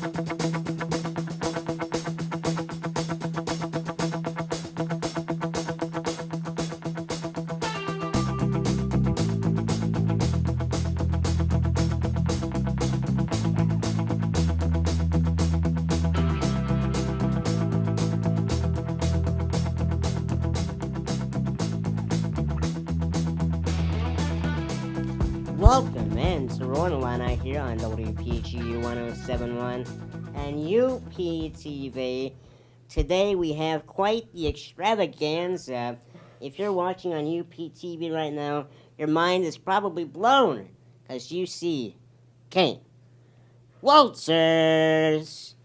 Welcome in to Rollin here on WPGU 1071 and UPTV. Today we have quite the extravaganza. If you're watching on UPTV right now, your mind is probably blown because you see Kane Walters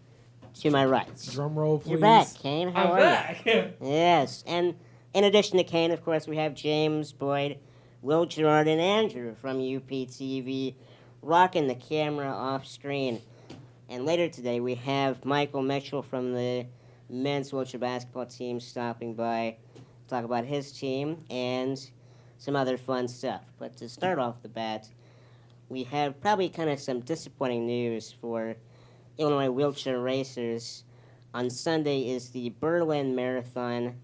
to my right. Drum roll, please. You're back, Kane. How I'm are back. you? Yes, and in addition to Kane, of course, we have James, Boyd, Will Gerard, and Andrew from UPTV rocking the camera off screen. And later today, we have Michael Mitchell from the men's wheelchair basketball team stopping by to talk about his team and some other fun stuff. But to start off the bat, we have probably kind of some disappointing news for Illinois wheelchair racers. On Sunday is the Berlin Marathon.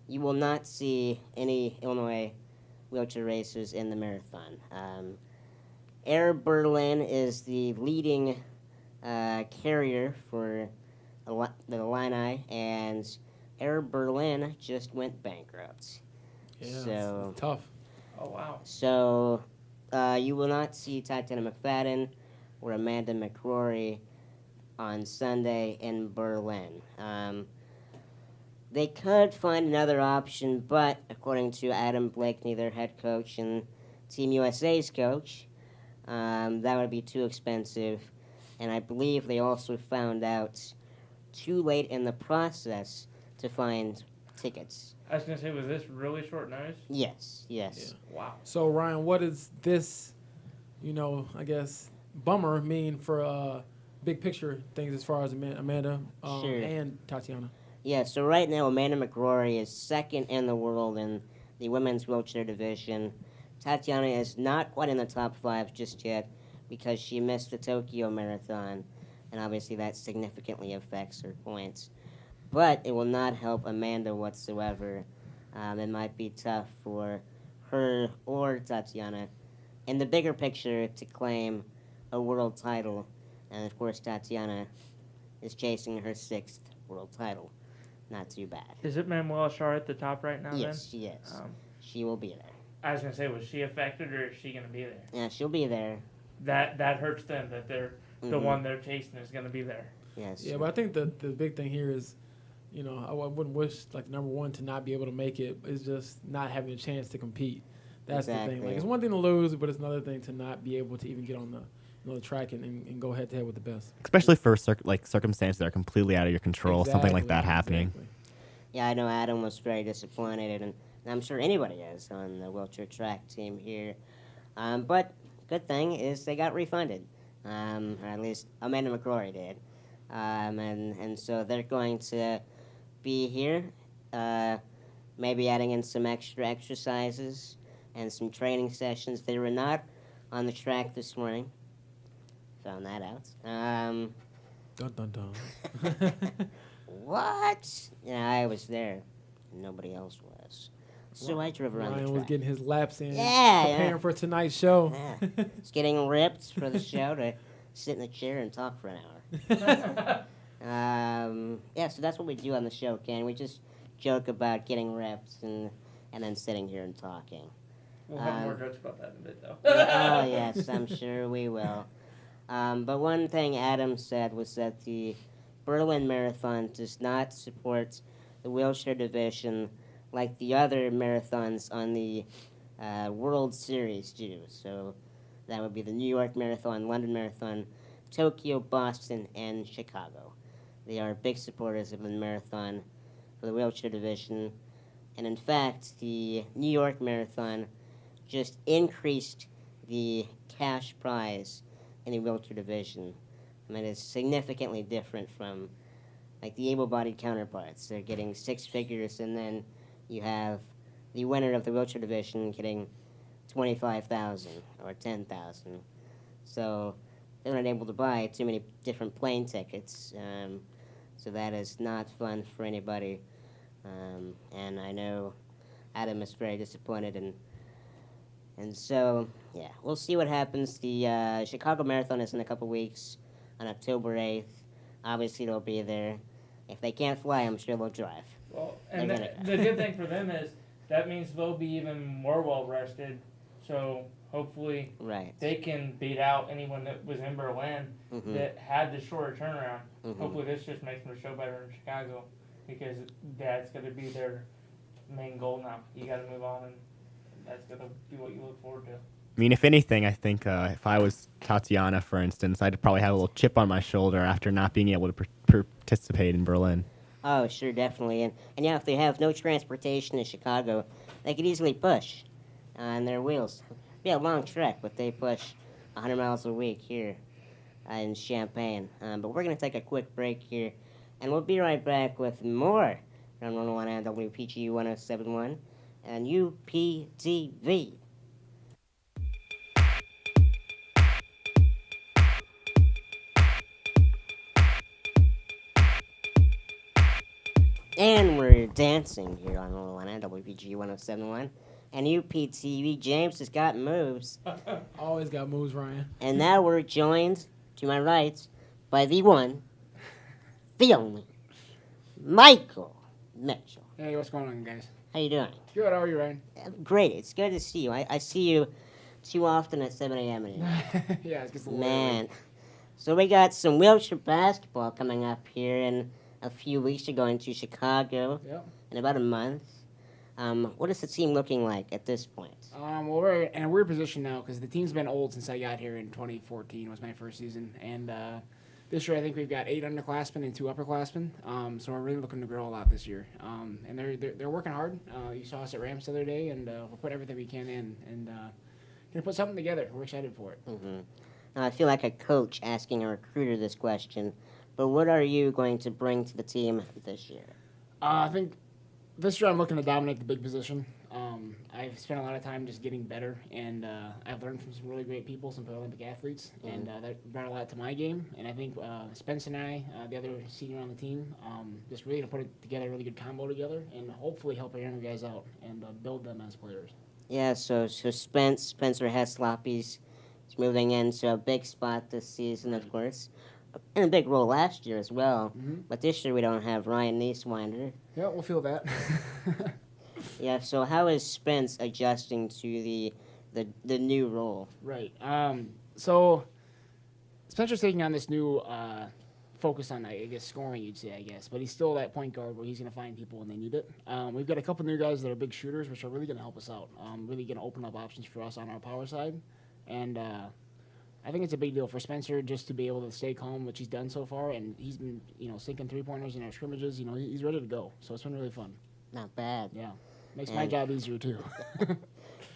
You will not see any Illinois wheelchair racers in the marathon. Air Berlin is the leading carrier for the Illini, and Air Berlin just went bankrupt. Yeah, So it's tough. Oh, wow. So you will not see Tatiana McFadden or Amanda McCrory on Sunday in Berlin. They could find another option, but according to Adam Blakeney, their head coach and Team USA's coach, that would be too expensive. And I believe they also found out too late in the process to find tickets. I was going to say, was this really short notice? Yes. Yeah. Wow. So, Ryan, what does this, I guess, bummer mean for big picture things as far as Amanda Sure. and Tatiana? Yeah, so right now Amanda McCrory is second in the world in the women's wheelchair division. Tatiana is not quite in the top 5 just yet because she missed the Tokyo Marathon, and obviously that significantly affects her points. But it will not help Amanda whatsoever. It might be tough for her or Tatiana in the bigger picture to claim a world title. And of course, Tatiana is chasing her 6th world title. Not too bad. Is it Manuela Shar at the top right now, Yes, she is. She will be there. I was going to say, was she affected or is she going to be there? Yeah, she'll be there. That hurts them that they're the one they're chasing is going to be there. Yes. Yeah, but I think the big thing here is, I wouldn't wish, number one, to not be able to make it. It's just not having a chance to compete. That's Exactly. the thing. It's one thing to lose, but it's another thing to not be able to even get on the track and go head-to-head with the best. Especially for circumstances that are completely out of your control, something like that happening. Exactly. Yeah, I know Adam was very disappointed, and I'm sure anybody is on the wheelchair track team here. But good thing is they got refunded, or at least Amanda McCrory did. And so they're going to be here, maybe adding in some extra exercises and some training sessions. They were not on the track this morning. Found that out. Dun, dun, dun. What? Yeah, I was there. Nobody else was. So I drove around Ryan the was track. getting his laps in, Yeah, preparing for tonight's show. Yeah. It's getting ripped for the show to sit in a chair and talk for an hour. Yeah, so that's what we do on the show, Ken. We just joke about getting ripped and then sitting here and talking. We'll have more jokes about that in a bit, though. Oh, yes, I'm sure we will. But one thing Adam said was that the Berlin Marathon does not support the wheelchair division like the other marathons on the World Series do. So that would be the New York Marathon, London Marathon, Tokyo, Boston, and Chicago. They are big supporters of the marathon for the wheelchair division. And in fact, the New York Marathon just increased the cash prize in the wheelchair division. I mean, it's significantly different from like the able-bodied counterparts. They're getting 6 figures, and then you have the winner of the wheelchair division getting $25,000 or $10,000. So they're not able to buy too many different plane tickets. So that is not fun for anybody. And I know Adam is very disappointed, and so yeah, we'll see what happens. The Chicago Marathon is in a couple weeks on October 8th. Obviously, they'll be there. If they can't fly, I'm sure they'll drive. Well, and They're the good thing for them is that means they'll be even more well rested. So hopefully Right. they can beat out anyone that was in Berlin Mhm. that had the shorter turnaround. Mhm. Hopefully this just makes them show better in Chicago because that's going to be their main goal now. You got to move on, and that's going to be what you look forward to. I mean, if anything, I think if I was Tatiana, for instance, I'd probably have a little chip on my shoulder after not being able to participate in Berlin. Oh, sure, definitely. And yeah, if they have no transportation in Chicago, they could easily push on their wheels. Be a long trek, but they push 100 miles a week here in Champaign. But we're going to take a quick break here, and we'll be right back with more from Rollin on WPGU 107.1 and UPTV. And we're dancing here on Rollin on WPGU 107.1 and UPTV. James has got moves. Always got moves, Ryan. And now we're joined, to my right, by the one, the only, Michael Mitchell. Hey, what's going on, guys? How you doing? Good, how are you, Ryan? Great. It's good to see you. I see you too often at 7 a.m. anymore. Yeah, it's just a little Man. So we got some wheelchair basketball coming up here in a few weeks. You're going to Chicago Yep. in about a month. What is the team looking like at this point? Well, we're in a weird position now because the team's been old since I got here in 2014 was my first season, and this year I think we've got 8 underclassmen and 2 upperclassmen. So we're really looking to grow a lot this year, and they're working hard. You saw us at Rams the other day, and we're putting everything we can in, and gonna put something together. We're excited for it. Mm-hmm. Now, I feel like a coach asking a recruiter this question, but what are you going to bring to the team this year? I think this year I'm looking to dominate the big position. I've spent a lot of time just getting better, and I've learned from some really great people, some Olympic athletes, and that brought a lot to my game. And I think Spence and I, the other senior on the team, just really to put it together, a really good combo together, and hopefully help our younger guys out and build them as players. Yeah, so Spencer Hesloppies is moving into a big spot this season, of course, and a big role last year as well. Mm-hmm. But this year we don't have Ryan Nieswinder. Yeah, we'll feel that. Yeah, so how is Spence adjusting to the new role? Right. So Spencer's taking on this new focus on, I guess, scoring, you'd say, I guess. But he's still that point guard where he's going to find people when they need it. We've got a couple new guys that are big shooters, which are really going to help us out. Really going to open up options for us on our power side. And I think it's a big deal for Spencer just to be able to stay calm, which he's done so far. And he's been, sinking three-pointers in our scrimmages. He's ready to go. So it's been really fun. Not bad. Yeah. Makes my job easier, too.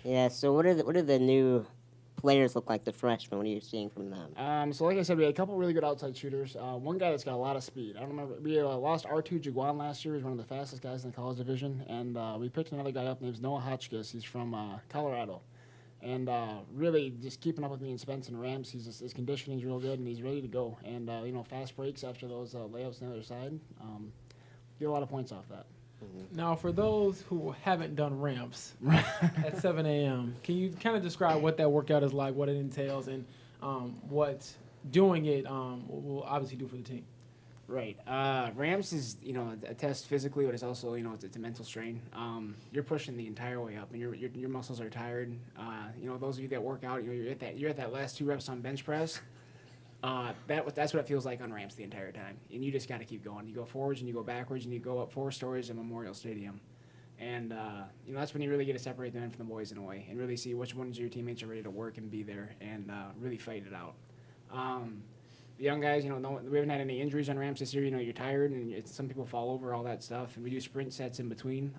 Yeah, so what are the new players look like, the freshmen? What are you seeing from them? So like I said, we had a couple really good outside shooters. One guy that's got a lot of speed. I don't remember. We lost R2 Jaguan last year. He's one of the fastest guys in the college division. And we picked another guy up named Noah Hotchkiss. He's from Colorado. And really just keeping up with me and Spence and Rams. His conditioning's real good, and he's ready to go. And, fast breaks after those layups on the other side. Get a lot of points off that. Now, for those who haven't done ramps at 7 a.m., can you kind of describe what that workout is like, what it entails, and what doing it will obviously do for the team? Right. Ramps is, a test physically, but it's also, it's a mental strain. You're pushing the entire way up, and your muscles are tired. Those of you that work out, you're at that last 2 reps on bench press. That's what it feels like on ramps the entire time, and you just got to keep going. You go forwards and you go backwards, and you go up 4 stories at Memorial Stadium, and that's when you really get to separate the men from the boys in a way, and really see which ones of your teammates are ready to work and be there, and really fight it out. The young guys, we haven't had any injuries on ramps this year. You're tired, and some people fall over, all that stuff, and we do sprint sets in between.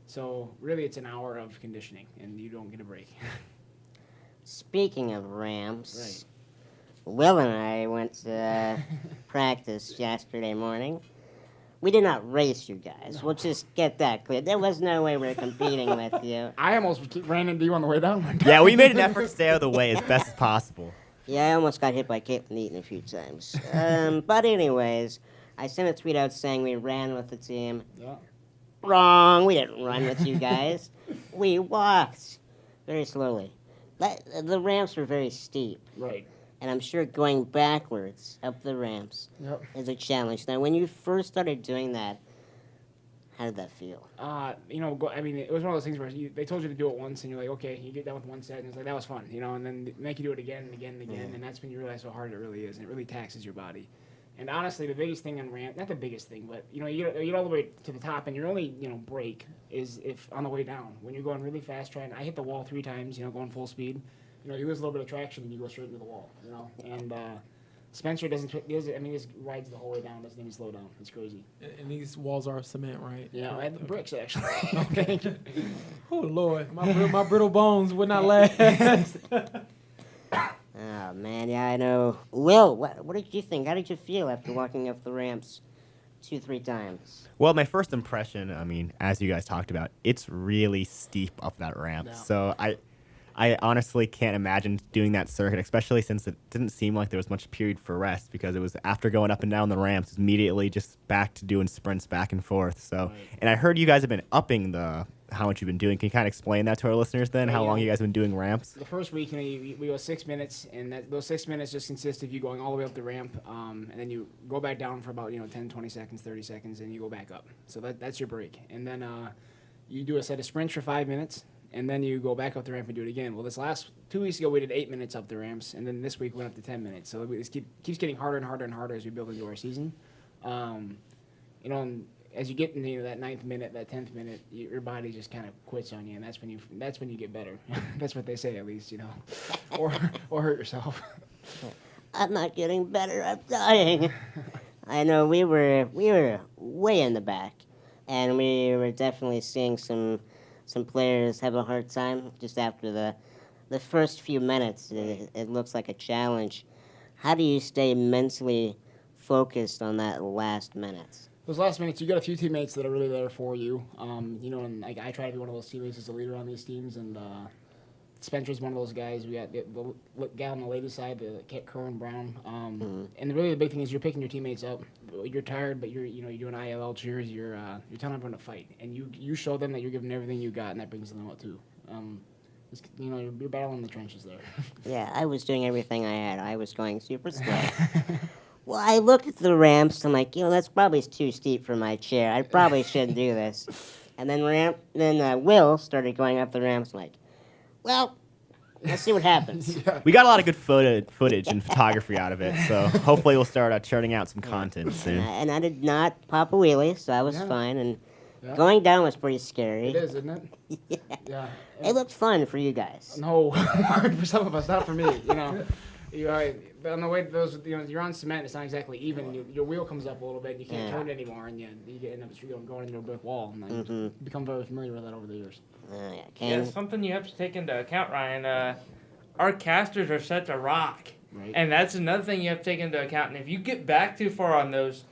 So really, it's an hour of conditioning, and you don't get a break. Speaking of ramps. Right. Will and I went to practice yesterday morning. We did not race you guys. No. We'll just get that clear. There was no way we were competing with you. I almost ran into you on the way down. Yeah, we made an effort to stay out of the way as best as possible. Yeah, I almost got hit by Caitlin Eaton a few times. But anyways, I sent a tweet out saying we ran with the team. Yeah. Wrong. We didn't run with you guys. We walked very slowly. The ramps were very steep, Right. and I'm sure going backwards up the ramps Yep. is a challenge. Now, when you first started doing that, how did that feel? I mean, it was one of those things where they told you to do it once, and you're like, okay, you get done with one set, and it's like, that was fun, and then they make you do it again and again and again, and that's when you realize how hard it really is, and it really taxes your body. And honestly, the biggest thing on ramp, not the biggest thing, but, you get all the way to the top, and your only, break is if on the way down. When you're going really fast, I hit the wall 3 times, going full speed, you lose a little bit of traction, and you go straight into the wall, and, Spencer he just rides the whole way down, doesn't even slow down. It's crazy. And these walls are cement, right? Yeah, I had the bricks, actually. Okay. Oh, Lord. My brittle bones would not last. Oh, man, yeah, I know. Will, what did you think? How did you feel after walking up the ramps 2-3 times? Well, my first impression, I mean, as you guys talked about, it's really steep up that ramp. Yeah. So I honestly can't imagine doing that circuit, especially since it didn't seem like there was much period for rest, because it was after going up and down the ramps, immediately just back to doing sprints back and forth. So, Right. And I heard you guys have been upping how much you've been doing. Can you kind of explain that to our listeners then? How long you guys have been doing ramps? The first week, we go 6 minutes, and those 6 minutes just consist of you going all the way up the ramp, and then you go back down for about 10, 20 seconds, 30 seconds, and you go back up. So that's your break. And then you do a set of sprints for 5 minutes, and then you go back up the ramp and do it again. Well, this last 2 weeks ago, we did 8 minutes up the ramps, and then this week we went up to 10 minutes. So it keeps getting harder and harder and harder as we build into our season. And as you get into that 9th minute, that 10th minute, your body just kind of quits on you, and that's when you get better. That's what they say, at least, or hurt yourself. I'm not getting better. I'm dying. I know we were way in the back, and we were definitely seeing some players have a hard time just after the first few minutes. It looks like a challenge. How do you stay mentally focused on that last minute? Those last minutes, you got a few teammates that are really there for you. And I try to be one of those teammates as a leader on these teams, and Spencer's one of those guys. We got the gal on the ladies' side, the Kerwin Brown. And really the big thing is you're picking your teammates up. You're tired, but you're doing ILL cheers. You're telling everyone to fight, and you show them that you're giving everything you got, and that brings them up too. You're battling the trenches there. Yeah, I was doing everything I had. I was going super slow. Well, I looked at the ramps. I'm like, that's probably too steep for my chair. I probably shouldn't do this. And then Will started going up the ramps. I'm like, well, let's see what happens. We got a lot of good footage and photography out of it, so hopefully we'll start churning out some content soon. And I did not pop a wheelie, so I was Yeah. fine. And Yeah. going down was pretty scary. It is, isn't it? Yeah. Yeah. It looked fun for you guys. No, for some of us, not for me. But on the way you're on cement. It's not exactly even. Your wheel comes up a little bit. And you can't turn it anymore, and you end up going into a brick wall. And you become very familiar with that over the years. Yeah, Yeah, something you have to take into account, Ryan. Our casters are set to rock, Right. and that's another thing you have to take into account. And if you get back too far on those,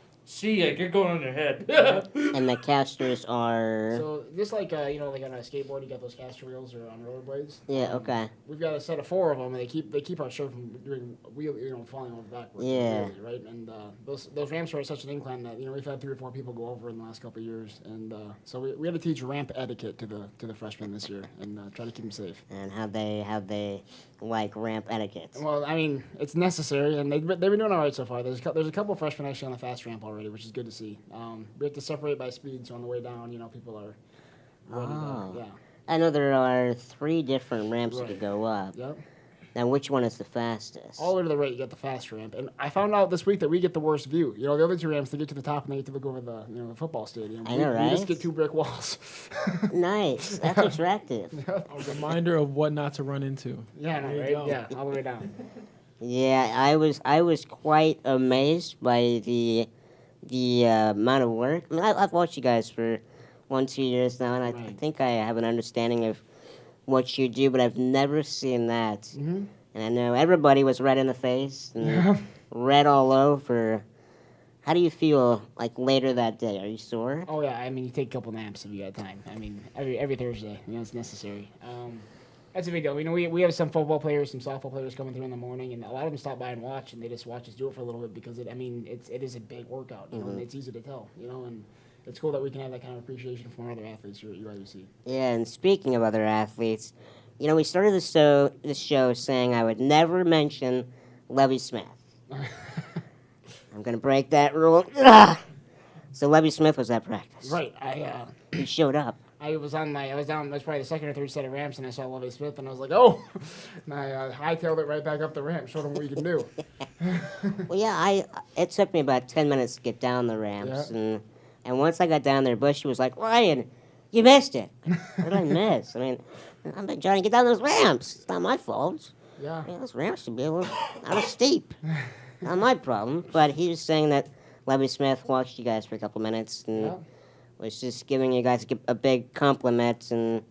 you're going on your head. And the casters are. So just like like on a skateboard, you got those caster wheels or on rollerblades. Yeah. Okay. We've got a set of 4 of them, and they keep our show from doing falling over backwards. Yeah. Really, right. And those ramps are at such an incline that we've had 3 or 4 people go over in the last couple of years, and so we had to teach ramp etiquette to the freshmen this year and try to keep them safe. And how they like ramp etiquette. Well, I mean, it's necessary, and they've been doing all right so far. There's a couple of freshmen actually on the fast ramp already, which is good to see. We have to separate by speed, so on the way down, people are ready to, yeah. I know there are 3 different ramps that Right. could go up. Yep. Now, which one is the fastest? All the way to the right, you get the fast ramp. And I found out this week that we get the worst view. The other 2 ramps, they get to the top and they get to look over the the football stadium. I know, We just right? get 2 brick walls. Nice. That's attractive. A reminder of what not to run into. Yeah, no, There you right? go. Yeah, all the way down. Yeah, I was quite amazed by the amount of work. I mean, I've watched you guys for 1-2 years now, and I Right. think I have an understanding of what you do, but I've never seen that. Mm-hmm. And I know everybody was red in the face and red all over. How do you feel like later that day? Are you sore? Oh, yeah, I mean, you take a couple naps if you got time. I mean, every Thursday, it's necessary. That's a big deal. You know, we have some football players, some softball players coming through in the morning, and a lot of them stop by and watch, and they just watch us do it for a little bit because it is a big workout, you know, and it's easy to tell, you know, and it's cool that we can have that kind of appreciation from our other athletes here at UIUC. Yeah, and speaking of other athletes, you know, we started the show saying I would never mention Levy Smith. I'm going to break that rule. So Levy Smith was at practice. Right. He showed up. I was down. I was probably the second or third set of ramps, and I saw Lovie Smith, and I was like, "Oh!" And I hightailed it right back up the ramp, showed him what you can do. Well, yeah, it took me about 10 minutes to get down the ramps, and once I got down there, Bushy was like, "Ryan, you missed it." What did I miss? I mean, I've been trying to get down those ramps. It's not my fault. Yeah. Those ramps should be a little not as steep. Not my problem. But he was saying that Levy Smith watched you guys for a couple minutes and was just giving you guys a big compliment and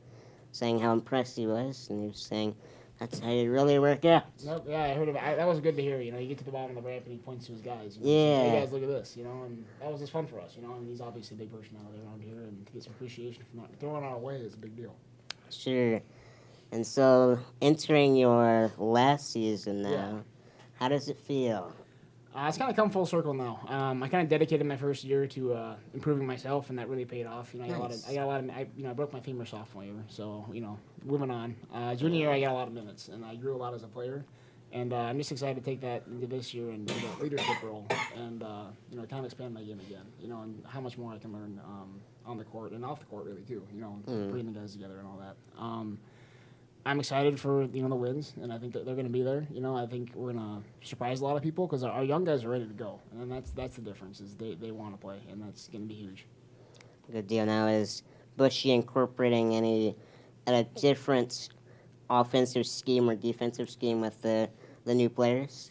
saying how impressed he was. And he was saying, that's how you really work out. Nope, yeah, I heard of it. That was good to hear. You know, you get to the bottom of the ramp and he points to his guys. You know, Yeah. Hey guys, look at this. You know, and that was just fun for us. You know, and he's obviously a big personality around here, and to get some appreciation from that, throwing our way is a big deal. Sure. And so, entering your last season now, how does it feel? It's kind of come full circle now. I kind of dedicated my first year to improving myself, and that really paid off. You know, I broke my femur sophomore year, so you know, moving on. Junior year, I got a lot of minutes, and I grew a lot as a player. And I'm just excited to take that into this year and do that leadership role, and you know, kind of expand my game again. You know, and how much more I can learn on the court and off the court, really too. You know, bringing the guys together and all that. I'm excited for, you know, the wins, and I think that they're going to be there. You know, I think we're going to surprise a lot of people because our young guys are ready to go, and that's the difference is they want to play, and that's going to be huge. Good deal. Now, is Bushy incorporating any different offensive scheme or defensive scheme with the new players?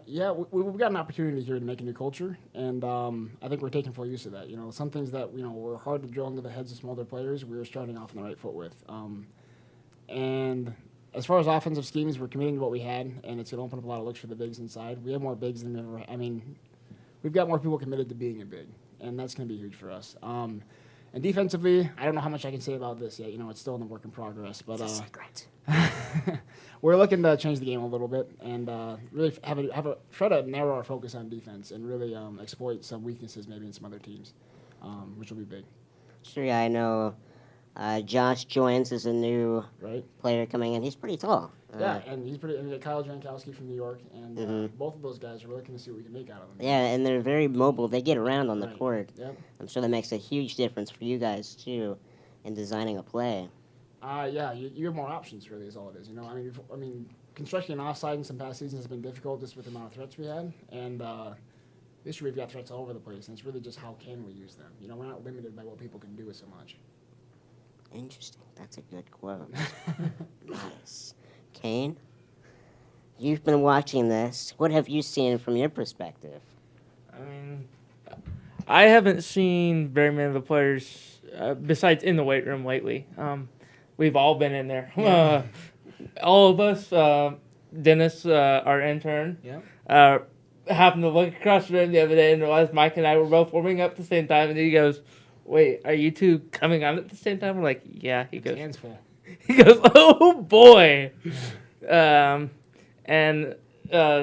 Yeah, we've got an opportunity here to make a new culture, and I think we're taking full use of that. You know, some things that, you know, were hard to drill into the heads of some older players, we were starting off on the right foot with. And as far as offensive schemes, we're committing to what we had, and it's going to open up a lot of looks for the bigs inside. We have more bigs than ever. I mean, we've got more people committed to being a big, and that's going to be huge for us. And defensively, I don't know how much I can say about this yet. You know, it's still in the work in progress. But It's a secret. we're looking to change the game a little bit and really try to narrow our focus on defense and really exploit some weaknesses maybe in some other teams, which will be big. Sure, yeah, I know. Josh joins as a new player coming in. He's pretty tall. Yeah, and he's pretty. And we got Kyle Jankowski from New York, and both of those guys are looking to see what we can make out of them. Yeah, and they're very mobile. They get around on the court. Yep. I'm sure that makes a huge difference for you guys too, in designing a play. Yeah, you have more options. Really, is all it is. You know, I mean, constructing an offside in some past seasons has been difficult just with the amount of threats we had, and this year we've got threats all over the place, and it's really just how can we use them. You know, we're not limited by what people can do with so much. Interesting. That's a good quote. Nice. Kane, you've been watching this. What have you seen from your perspective? I mean, I haven't seen very many of the players besides in the weight room lately. We've all been in there. Yeah. All of us, Dennis, our intern, happened to look across the room the other day and realized Mike and I were both warming up at the same time, and he goes, "Wait, are you two coming on at the same time?" We're like, "Yeah." He goes, Hands full. He goes, "Oh boy." And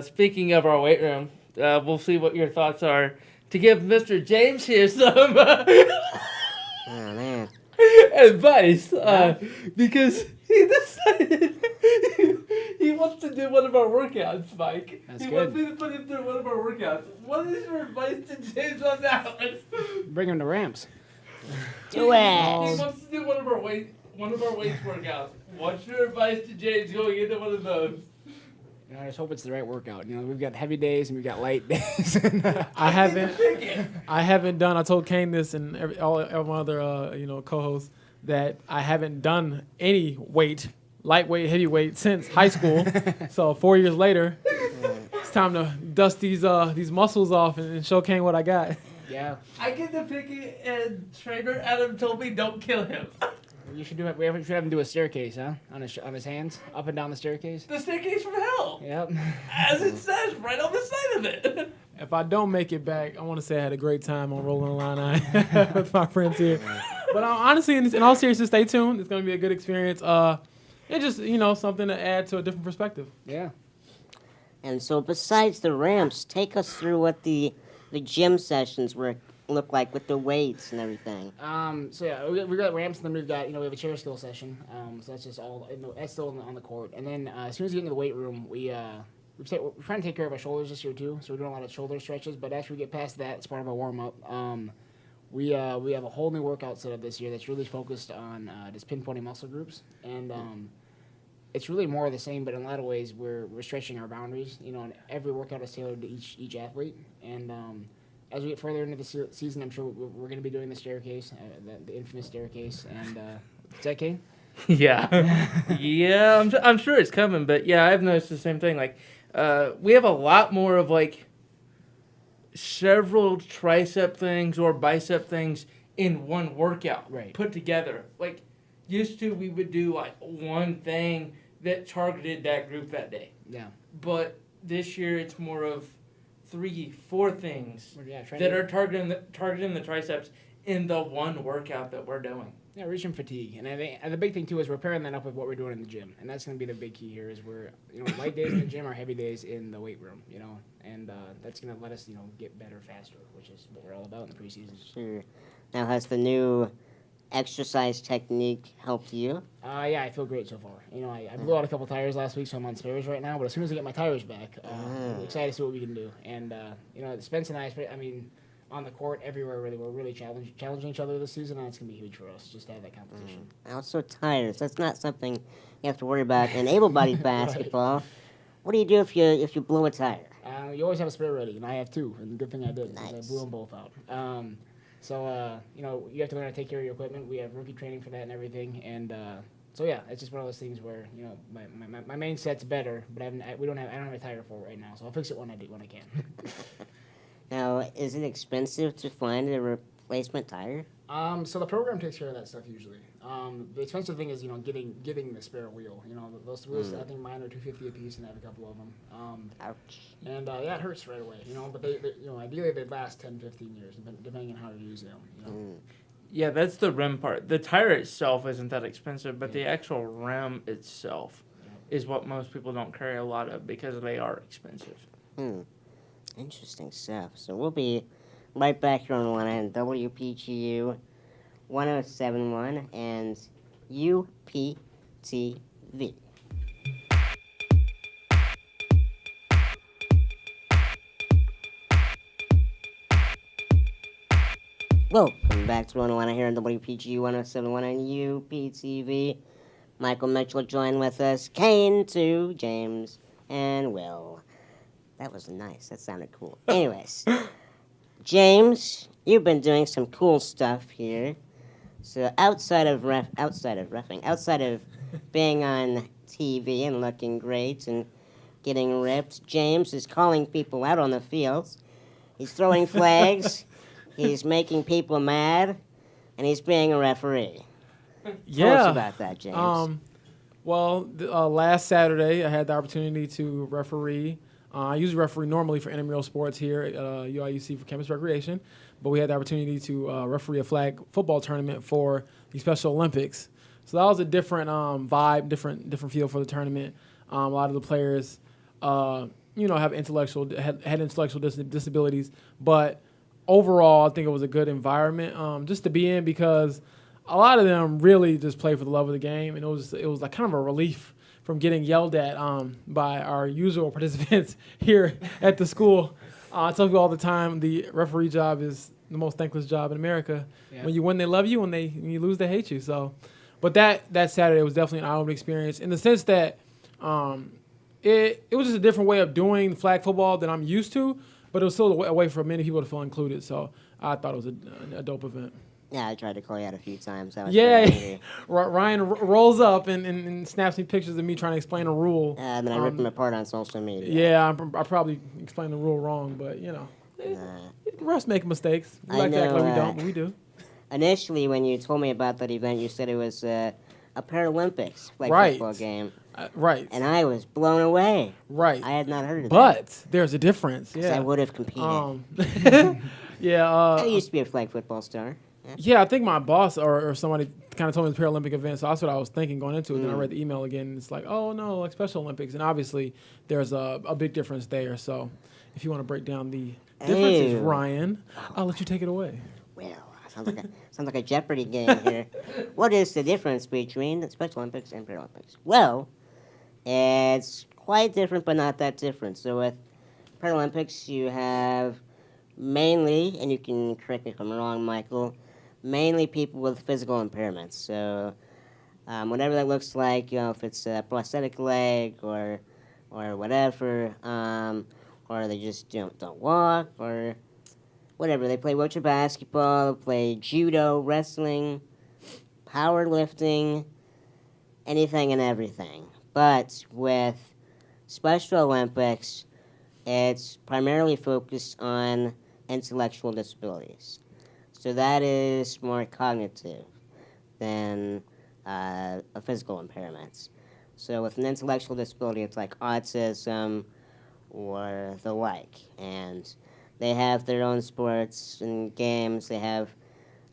speaking of our weight room, we'll see what your thoughts are. To give Mr. James here some Oh, man. advice, because he decided he wants to do one of our workouts, Mike. That's he good. wants me to put him through one of our workouts. What is your advice to James on that one? Bring him to ramps. Do He it! wants to do one of our weights workouts. What's your advice to James going into one of those? You know, I just hope it's the right workout. You know, we've got heavy days and we've got light days. I haven't done. I told Kane this and all my other co-hosts that I haven't done any lightweight, heavyweight since high school. So 4 years later, it's time to dust these muscles off and show Kane what I got. Yeah. I get to pick it, and trainer Adam told me don't kill him. You should do it. We should have him do a staircase, huh? On his hands, up and down the staircase. The staircase from hell. Yep. As it says right on the side of it. If I don't make it back, I want to say I had a great time on Rollin Illini with my friends here. But honestly, in all seriousness, stay tuned. It's going to be a good experience. it's just something to add to a different perspective. Yeah. And so, besides the ramps, take us through what the gym sessions look like with the weights and everything. So yeah, we got ramps, and then we've got we have a chair skill session. So that's just all that's still on the court. And then as soon as we get into the weight room, we're trying to take care of our shoulders this year too. So we're doing a lot of shoulder stretches. But after we get past that, it's part of our warm up. We have a whole new workout set up this year that's really focused on just pinpointing muscle groups, and it's really more of the same. But in a lot of ways, we're stretching our boundaries. And every workout is tailored to each athlete. And as we get further into the season, I'm sure we're going to be doing the staircase, the infamous staircase. And is that Kane? Yeah, yeah. I'm sure it's coming, but yeah, I've noticed the same thing. Like, we have a lot more of like several tricep things or bicep things in one workout, Right. put together. Like, used to we would do like one thing that targeted that group that day, Yeah. but this year it's more of 3-4 things Yeah. that are targeting the triceps in the one workout that we're doing. Yeah, reaching fatigue, and I think the big thing too is we're pairing that up with what we're doing in the gym, and that's going to be the big key here. Is we're light days in the gym are heavy days in the weight room, and that's going to let us get better faster, which is what we're all about in the preseason. Sure. Now, has the new exercise technique helped you? Yeah, I feel great so far. I blew out a couple tires last week, so I'm on spares right now. But as soon as I get my tires back, I'm excited to see what we can do. And Spence and I mean, on the court, everywhere, really, we're really challenging each other this season, and it's going to be huge for us just to have that competition. Also, tires. That's not something you have to worry about in able-bodied basketball. What do you do if you blow a tire? You always have a spare ready, and I have two, and good thing I did. 'Cause Nice. I blew them both out. You have to learn how to take care of your equipment. We have rookie training for that and everything, and so yeah, it's just one of those things where my main set's better, but I don't have a tire for it right now, so I'll fix it when I can. Now, is it expensive to find a replacement tire? So the program takes care of that stuff usually. The expensive thing is getting the spare wheel. Those wheels, I think mine are $250 a piece, and I have a couple of them. Ouch. And it hurts right away. But they ideally they last 10, 15 years, depending on how you're using them. Yeah, that's the rim part. The tire itself isn't that expensive, but the actual rim itself is what most people don't carry a lot of because they are expensive. Interesting stuff. So we'll be right back here on one end, WPGU 1071 and UPTV. Welcome back to 101 here on WPGU 1071 and UPTV. Michael Mitchell joined with us, Kane, too, James, and Will. That was nice. That sounded cool. Anyways, James, you've been doing some cool stuff here. So outside of being on TV and looking great and getting ripped, James is calling people out on the fields. He's throwing flags. He's making people mad, and he's being a referee. Tell us about that, James. Last Saturday I had the opportunity to referee. I usually referee normally for intramural sports here at UIUC for campus recreation, but we had the opportunity to referee a flag football tournament for the Special Olympics. So that was a different vibe, different feel for the tournament. A lot of the players, had intellectual disabilities, but overall, I think it was a good environment just to be in because a lot of them really just play for the love of the game, and it was like kind of a relief from getting yelled at by our usual participants here at the school. I tell people all the time the referee job is the most thankless job in America. Yeah. When you win, they love you. When you lose, they hate you. So, but that Saturday was definitely an eye-opening experience in the sense that it was just a different way of doing flag football than I'm used to, but it was still a way for many people to feel included. So I thought it was a dope event. Yeah, I tried to call you out a few times. Ryan rolls up and snaps me pictures of me trying to explain a rule. And then I ripped him apart on social media. Yeah, I probably explained the rule wrong, but, refs make mistakes. We like to act like we don't, but we do. Initially, when you told me about that event, you said it was a Paralympics football game. Right. And I was blown away. Right. I had not heard of that. But there's a difference. Yeah. I would have competed. I used to be a flag football star. Yeah, I think my boss or somebody kind of told me the Paralympic event, so that's what I was thinking going into it. Then I read the email again, and it's like, oh no, like Special Olympics, and obviously there's a big difference there. So if you want to break down the differences, Ew. Ryan, I'll let you take it away. Well, sounds like a Jeopardy game here. What is the difference between the Special Olympics and Paralympics? Well, it's quite different, but not that different. So with Paralympics, you have mainly, and you can correct me if I'm wrong, Michael, mainly people with physical impairments. So whatever that looks like, if it's a prosthetic leg or whatever, or they just don't walk or whatever. They play wheelchair basketball, play judo, wrestling, powerlifting, anything and everything. But with Special Olympics, it's primarily focused on intellectual disabilities. So that is more cognitive than a physical impairments. So with an intellectual disability, it's like autism or the like. And they have their own sports and games. They have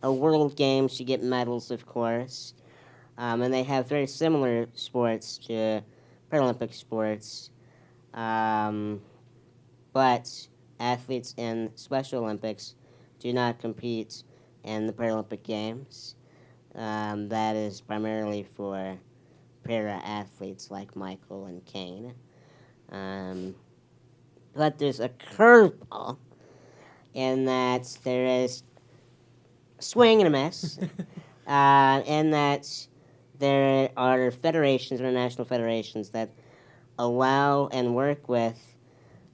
a world games to get medals, of course. And they have very similar sports to Paralympic sports. But athletes in Special Olympics do not compete in the Paralympic Games. That is primarily for para-athletes like Michael and Kane. But there's a curveball in that there is a swing and a miss, in that there are federations, international federations, that allow and work with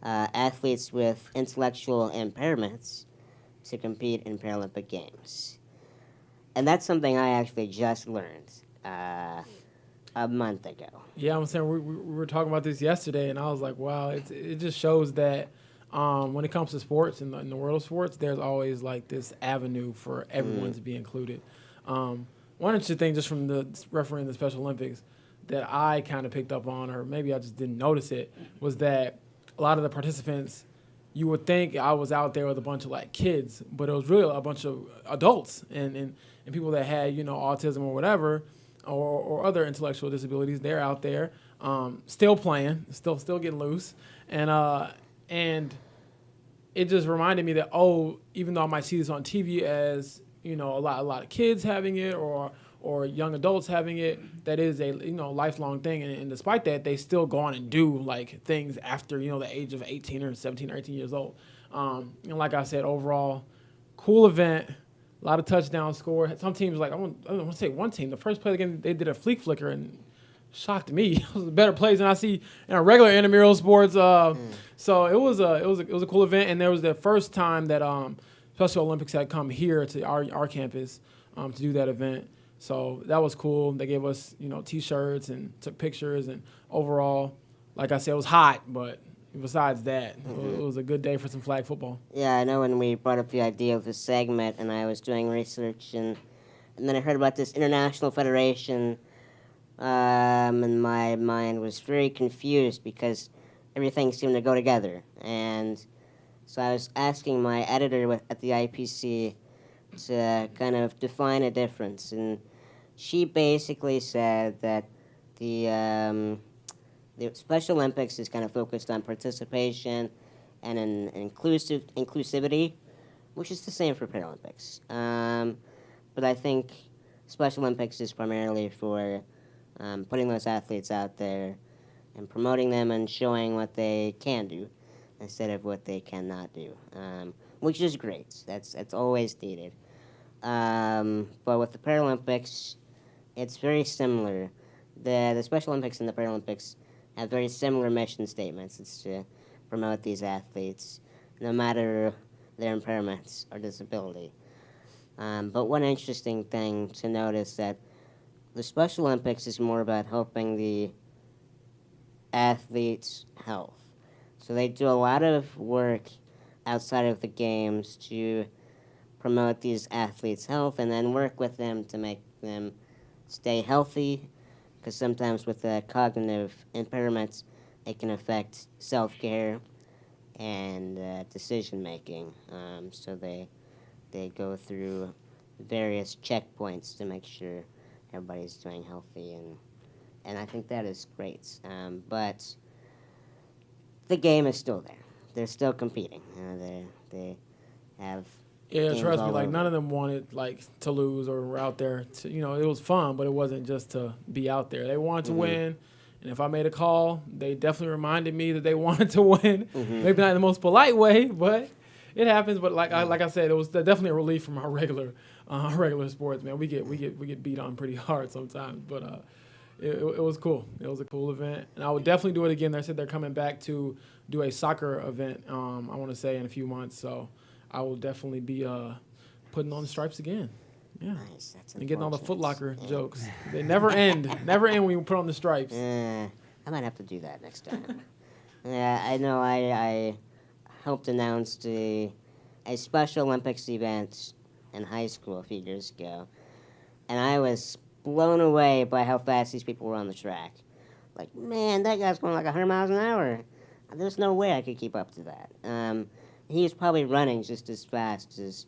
athletes with intellectual impairments to compete in Paralympic Games. And that's something I actually just learned a month ago. Yeah, I'm saying we were talking about this yesterday, and I was like, wow, it just shows that when it comes to sports and in the world of sports, there's always like this avenue for everyone to be included. One interesting thing just from the refereeing the Special Olympics that I kind of picked up on, or maybe I just didn't notice it, was that a lot of the participants, you would think I was out there with a bunch of like kids, but it was really a bunch of adults and people that had, autism or whatever, or other intellectual disabilities. They're out there still playing, still getting loose. And it just reminded me that, even though I might see this on TV as, a lot of kids having it or young adults having it, that is a lifelong thing, and despite that, they still go on and do like things after the age of 18 or 17 or 18 years old. And like I said, overall, cool event, a lot of touchdowns scored. Some teams, like I want to say one team, the first play of the game, they did a fleek flicker and shocked me. It was better plays than I see in a regular intramural sports. So it was a cool event, and there was the first time that Special Olympics had come here to our campus to do that event. So that was cool. They gave us, T-shirts and took pictures. And overall, like I said, it was hot. But besides that, it was a good day for some flag football. Yeah, I know when we brought up the idea of this segment, and I was doing research, and then I heard about this international federation, and my mind was very confused because everything seemed to go together. And so I was asking my editor at the IPC to kind of define a difference, and she basically said that the Special Olympics is kind of focused on participation and inclusivity, which is the same for Paralympics. But I think Special Olympics is primarily for putting those athletes out there and promoting them and showing what they can do instead of what they cannot do, which is great. That's always needed. But with the Paralympics, it's very similar. The Special Olympics and the Paralympics have very similar mission statements. It's to promote these athletes, no matter their impairments or disability. But one interesting thing to notice that the Special Olympics is more about helping the athletes' health. So they do a lot of work outside of the games to promote these athletes' health and then work with them to make them stay healthy, because sometimes with the cognitive impairments, it can affect self-care and decision-making. So they go through various checkpoints to make sure everybody's doing healthy, and I think that is great. But the game is still there. They're still competing. They have. Yeah, games trust me. all Like over. none of them wanted like to lose or were out there. To, it was fun, but it wasn't just to be out there. They wanted to win, and if I made a call, they definitely reminded me that they wanted to win. Maybe not in the most polite way, but it happens. But like I said, it was definitely a relief from our regular sports. Man, we get beat on pretty hard sometimes, but it was cool. It was a cool event, and I would definitely do it again. They said they're coming back to do a soccer event. I want to say in a few months, so. I will definitely be putting on the stripes again. Yeah. Nice. That's And getting all the Foot unfortunate. Locker jokes. They never end. Never end when you put on the stripes. I might have to do that next time. Yeah, I know. I helped announce a Special Olympics event in high school a few years ago, and I was blown away by how fast these people were on the track. Like, man, that guy's going like 100 miles an hour. There's no way I could keep up to that. He was probably running just as fast as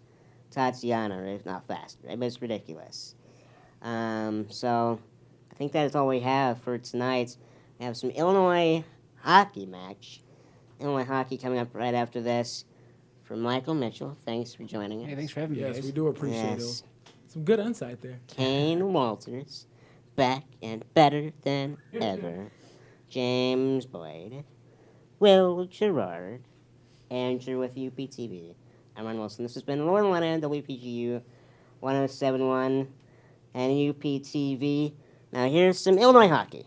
Tatiana, if not faster. It was ridiculous. So I think that is all we have for tonight. We have some Illinois hockey match. Illinois hockey coming up right after this. For Michael Mitchell, thanks for joining us. Hey, thanks for having me, Yes, guys. we do appreciate Yes. it. Some good insight there. Kane Walters, back and better than ever. James Boyd, Will Gerard, Andrew with UPTV. I'm Ron Wilson. This has been Rollin and WPGU 1071 and UPTV. Now here's some Illinois hockey.